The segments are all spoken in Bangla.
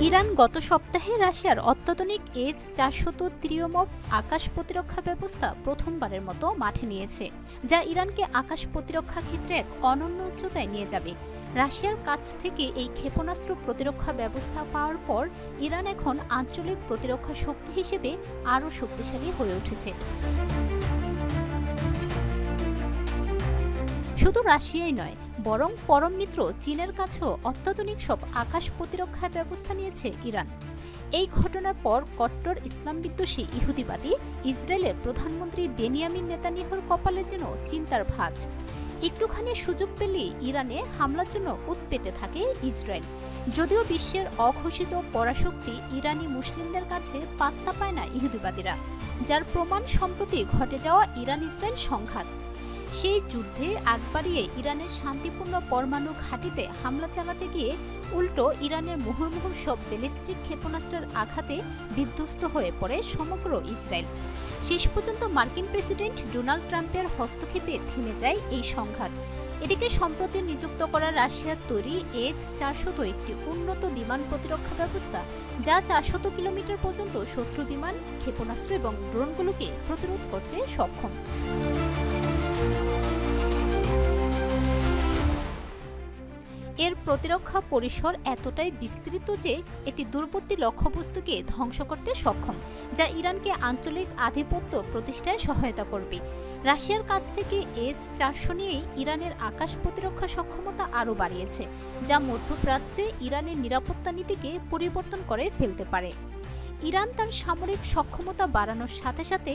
ইরান গত সপ্তাহে রাশিয়ার অত্যাধুনিক S-400 আকাশ প্রতিরক্ষা ব্যবস্থা প্রথমবারের মতো মাঠে নিয়েছে, যা ইরানকে আকাশ প্রতিরক্ষা ক্ষেত্রে এক অনন্য উচ্চতায় নিয়ে যাবে। রাশিয়ার কাছ থেকে এই ক্ষেপণাস্ত্র প্রতিরক্ষা ব্যবস্থা পাওয়ার পর ইরান এখন আঞ্চলিক প্রতিরক্ষা শক্তি হিসেবে আরও শক্তিশালী হয়ে উঠেছে। শুধু রাশিয়াই নয়, বরং পরম মিত্র চীনের কাছেও অত্যাধুনিক সব আকাশ প্রতিরক্ষা ব্যবস্থা নিয়েছে ইরান। এই ঘটনার পর কট্টর ইসলাম বিদ্বেষী ইহুদিবাদী ইসরায়েলের প্রধানমন্ত্রী বেনিয়ামিন নেতানিয়াহুর কপালে যেন চিন্তার ভাঁজ। একটুখানি সুযোগ পেলেই ইরানে হামলার জন্য উৎপেতে থাকে ইসরায়েল। যদিও বিশ্বের অঘোষিত পরাশক্তি ইরানি মুসলিমদের কাছে পাত্তা পায় না ইহুদিবাদীরা, যার প্রমাণ সম্প্রতি ঘটে যাওয়া ইরান ইসরায়েল সংঘাত। সেই যুদ্ধে আগ বাড়িয়ে ইরানের শান্তিপূর্ণ পরমাণু ঘাঁটিতে হামলা চালাতে গিয়ে উল্টো ইরানের মুহুর্মুহুর সব ব্যালিস্টিক ক্ষেপণাস্ত্রের আঘাতে বিধ্বস্ত হয়ে পড়ে সমগ্র ইসরায়েল। শেষ পর্যন্ত মার্কিন প্রেসিডেন্ট ডোনাল্ড ট্রাম্পের হস্তক্ষেপে থেমে যায় এই সংঘাত। এদিকে সম্প্রতি নিযুক্ত করা রাশিয়ার তৈরি S-400 একটি উন্নত বিমান প্রতিরক্ষা ব্যবস্থা, যা 400 কিলোমিটার পর্যন্ত শত্রু বিমান, ক্ষেপণাস্ত্র এবং ড্রোনগুলোকে প্রতিরোধ করতে সক্ষম। এর প্রতিরক্ষা পরিসর এতটাই বিস্তৃত যে এটি দূরবর্তী লক্ষ্যবস্তুকে ধ্বংস করতে সক্ষম, যা ইরানকে আঞ্চলিক আধিপত্য প্রতিষ্ঠায় সহায়তা করবে। রাশিয়ার কাছ থেকে S-400 নিয়েই ইরানের আকাশ প্রতিরক্ষা সক্ষমতা আরও বাড়িয়েছে, যা মধ্যপ্রাচ্যে ইরানের নিরাপত্তা নীতিকে পরিবর্তন করে ফেলতে পারে। ইরান তার সামরিক সক্ষমতা বাড়ানোর সাথে সাথে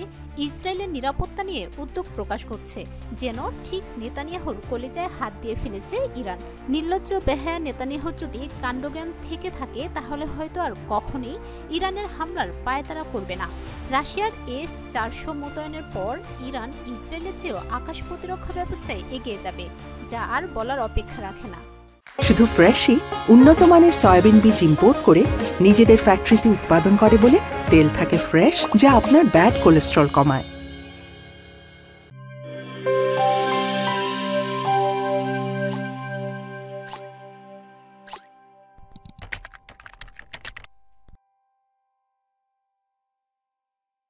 ইসরায়েলের নিরাপত্তা নিয়ে উদ্বেগ প্রকাশ করছে, যেন ঠিক নেতানিয়াহুর কলিজায় হাত দিয়ে ফেলেছে ইরান। নির্লজ্জ বেহায়া নেতানিয়াহু যদি কাণ্ডজ্ঞান থেকে থাকে, তাহলে হয়তো আর কখনোই ইরানের হামলার পায়তারা করবে না। রাশিয়ার S-400 মোতায়েনের পর ইরান ইসরায়েলের চেয়েও আকাশ প্রতিরক্ষা ব্যবস্থায় এগিয়ে যাবে, যা আর বলার অপেক্ষা রাখে না। শুধু ফ্রেশই উন্নত মানের সয়াবিন বীজ ইম্পোর্ট করে নিজেদের ফ্যাক্টরিতে উৎপাদন করে বলে তেল থাকে ফ্রেশ, যা আপনার ব্যাড কোলেস্ট্রল কমায়।